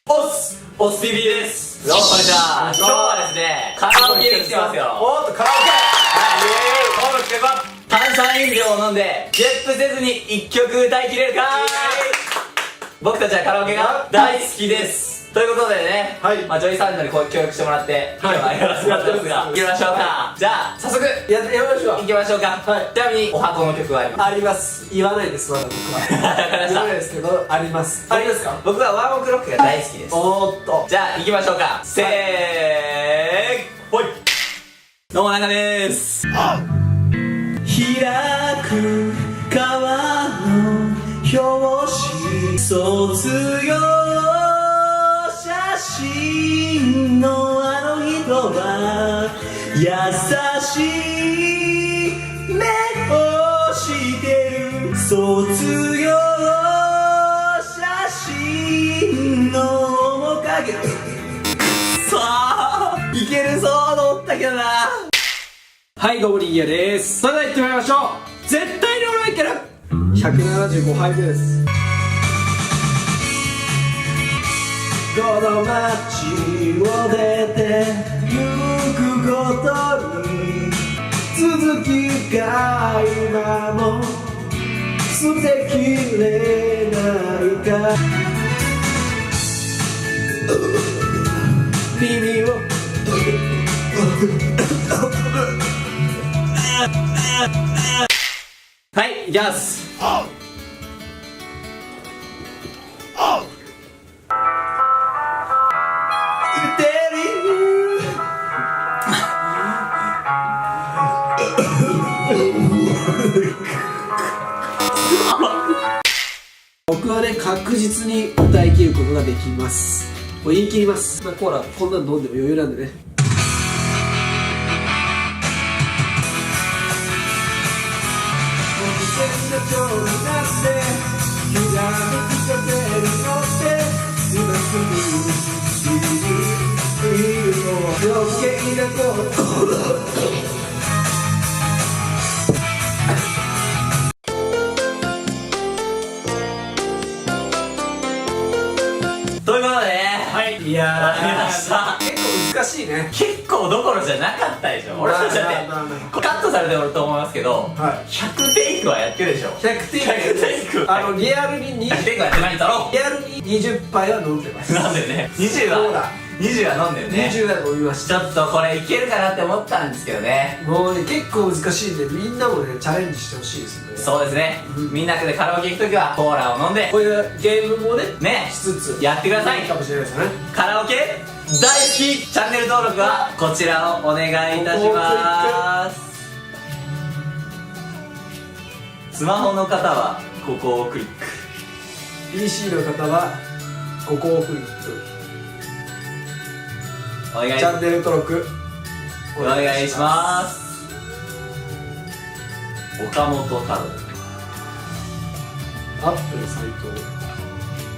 オスピビです。どうもこんにちは。今日はですね、カラオケに来てますよ。おっと、カラオケ。はい、今日の企画は炭酸飲料を飲んでゲップせずに1曲歌いきれるか。僕たちはカラオケが大好きです。ということでね、はい、まあジョイサンドに協力してもらって今日はやらせてもらってますが、行きましょうか。じゃあ早速やりましょう。行きましょうか。はい。ちなみにお箱の曲はあります。あります。言わないです、まだ僕は。言わないですけど、あります。ありますか？僕はワンオクロックが大好きです。おーっと。じゃあ行きましょうか。せーほい。どうも中でーす。開く川の表紙、卒業写真のあの人は優しい目をしてる。卒業写真の面影。さあいけるぞーと思ったけどな。はい、どうも、リギアです。それでは行ってまいりましょう。絶対に俺はいける。175杯目です。この街を出て行くことに続きが今も捨てきれないか。耳をはい、いきます。僕はね、確実に歌い切ることができます。もう言い切ります。まあ、コーラこんなの飲んでも余裕なんでね。ということでね、はい、いやわかりました。結構難しいね。結構どころじゃなかったでしょ。俺たちだってカットされてると思いますけど、100テイクはやってるでしょ。100テイク。リリアルに100テイクはやってないだろ。リアルに20杯は飲んでます。なんでね、20は飲んでるね。20は飲みましちょっとこれいけるかなって思ったんですけどね。もうね、結構難しいんで、みんなもね、チャレンジしてほしいですよね。そうですね、みんなでカラオケ行くときはコーラを飲んでこういうゲームもね、ねしつつやってください。かもしれないですよね。カラオケ大好きチャンネル登録はこちらをお願いいたします。スマホの方はここをクリック、 PC の方はここをクリック、お願いチャンネル登録お願いします。岡本太郎、アップルサイト